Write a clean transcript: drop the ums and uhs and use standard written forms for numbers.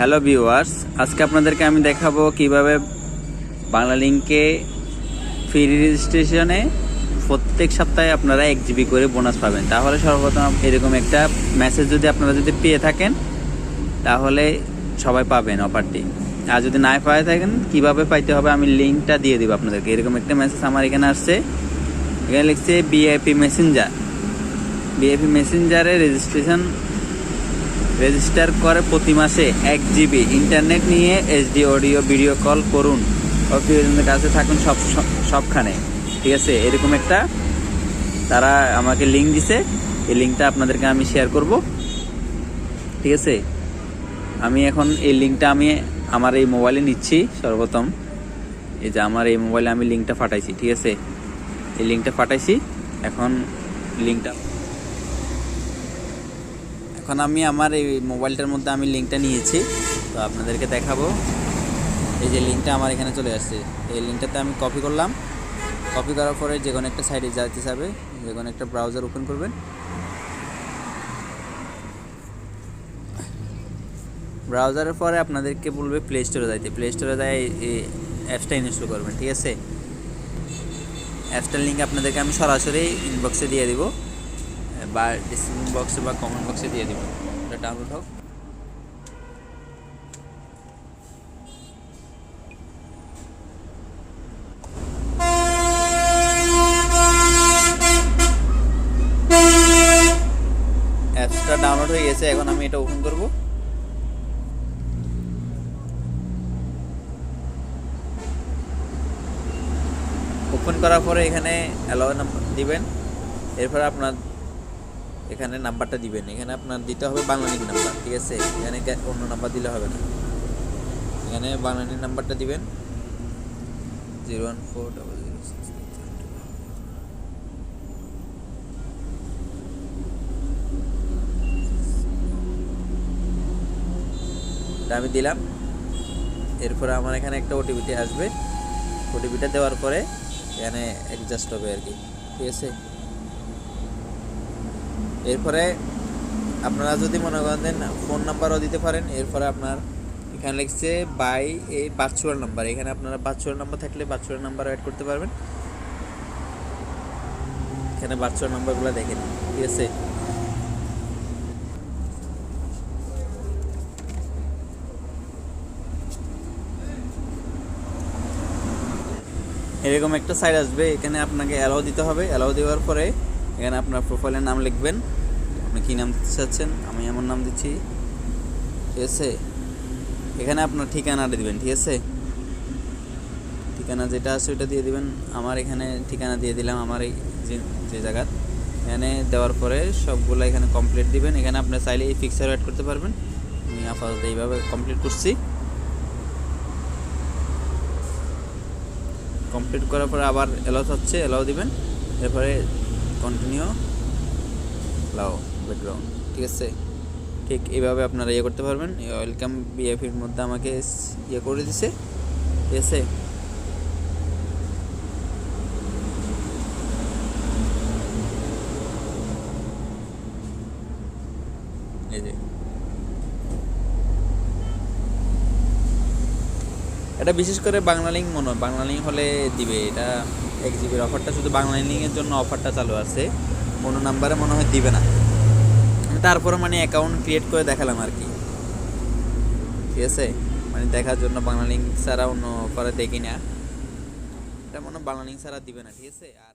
Hello viewers, আজকে আপনাদেরকে আমি দেখাবো কিভাবে বাংলালিংকে ফ্রি রেজিস্ট্রেশনে প্রত্যেক সপ্তাহে আপনারা 1 জিবি করে বোনাস পাবেন। তাহলে সর্বপ্রথম এরকম একটা মেসেজ যদি আপনারা পেয়ে থাকেন তাহলে সবাই পাবেন অফারটি। আর যদি না পেয়ে থাকেন কিভাবে পাইতে হবে আমি লিঙ্কটা দিয়ে দেবো আপনাদেরকে। এরকম একটা মেসেজ আমার এখানে আসছে, এখানে লিখছে বিআইপি মেসেঞ্জারে রেজিস্টার করে প্রতি মাসে 1 জিবি ইন্টারনেট নিয়ে এইচডি অডিও ভিডিও কল করুন ও প্রিয়জনদের কাছে থাকুন সবখানে। ঠিক আছে, এরকম একটা তারা আমাকে লিঙ্ক দিছে, এই লিঙ্কটা আপনাদেরকে আমি শেয়ার করব। ঠিক আছে, আমি এখন এই লিঙ্কটা আমি আমার এই মোবাইলে নিচ্ছি। সর্বপ্রথম এই যে আমার এই মোবাইলে আমি লিঙ্কটা পাঠাইছি। ঠিক আছে, এই লিঙ্কটা পাঠাইছি। এখন আমি আমার এই মোবাইলটার মধ্যে আমি লিঙ্কটা নিয়েছি, তো আপনাদেরকে দেখাবো। এই যে লিঙ্কটা আমার এখানে চলে আসছে, এই লিঙ্কটাতে আমি কপি করলাম। কপি করার পরে যে কোনো একটা সাইটে যাইতে যাবে, যে কোনো একটা ব্রাউজার ওপেন করবেন। ব্রাউজারের পরে আপনাদেরকে বলবে প্লে স্টোরে যাইতে, প্লে স্টোরে যাই এই অ্যাপসটা ইনস্টল করবেন। ঠিক আছে, অ্যাপসটার লিঙ্ক আপনাদেরকে আমি সরাসরি ইনবক্সে দিয়ে দিব বা ডিসক্রিপশন বক্সে বা কমেন্ট বক্সে দিয়ে দিব, এটা ডাউনলোড হোক। অ্যাপসটা ডাউনলোড হয়ে গেছে, এখন আমি এটা ওপেন করব। ওপেন করার পরে এখানে অ্যালাউ নাম্বার দিবেন, এরপর আপনার এখানে নাম্বারটা দিবেন। এখানে আপনার দিতে হবে বাংলালিংক নাম্বার। ঠিক আছে, এখানে অন্য নাম্বার দিলে হবে না, এখানে বাংলালিংক নাম্বারটা দিবেন 0140063। আমি দিলাম, এরপরে আমার এখানে একটা ওটিপিটি আসবে। ওটিপিটা দেওয়ার পরে এখানে অ্যাডজাস্ট হবে আর কি। ঠিক আছে, এরপরে আপনারা যদি মনে করেন ফোন নাম্বারও দিতে পারেন। এরপরে আপনার এখানে লিখছে বাই এই ভার্চুয়াল নাম্বার, এখানে আপনারা ভার্চুয়াল নাম্বার থাকলে ভার্চুয়াল নাম্বার অ্যাড করতে পারবেন। এখানে ভার্চুয়াল নাম্বারগুলো দেখেন। ঠিক আছে, এরকম একটা সাইট আসবে, এখানে আপনাকে অ্যালাউ দিতে হবে। অ্যালাউ দেওয়ার পরে এখানে আপনার প্রোফাইলের নাম লিখবেন, আপনি কী নাম দিতে চাচ্ছেন, আমি আমার নাম দিচ্ছি। ঠিক আছে, এখানে আপনার ঠিকানাটা দিবেন। ঠিক আছে, ঠিকানা যেটা আছে ওইটা দিয়ে দিবেন। আমার এখানে ঠিকানা দিয়ে দিলাম, আমার এই যে জায়গা এখানে দেওয়ার পরে সবগুলো এখানে কমপ্লিট দিবেন। এখানে আপনি চাইলে এই পিকচার অ্যাড করতে পারবেন। আমি আপাতত এইভাবে কমপ্লিট করছি। কমপ্লিট করার পরে আবার অ্যালাউ হচ্ছে, অ্যালাউ দিবেন। এরপরে কন্টিনিউ অ্যালাউ ব্যাকগ্রাউন্ড। ঠিক আছে, ঠিক এইভাবে আপনারা ইয়ে করতে পারবেন। ওয়েলকাম বিএফির মধ্যে আমাকে ইয়ে করে দিছে। ঠিক আছে, এই যে এটা বিশেষ করে বাংলালিংক বাংলালিংক হলে দিবে। এটা 1 জিবির অফারটা শুধু বাংলালিংকের জন্য অফারটা চালু আছে, কোনো নাম্বারে মনে হয় দিবে না। তারপরে মানে অ্যাকাউন্ট ক্রিয়েট করে দেখালাম আর কি। ঠিক আছে, মানে দেখার জন্য বাংলালিংক ছাড়া অন্য অফারে দেখি না, এটা মনে হয় বাংলালিংক ছাড়া দিবে না। ঠিক আছে, আর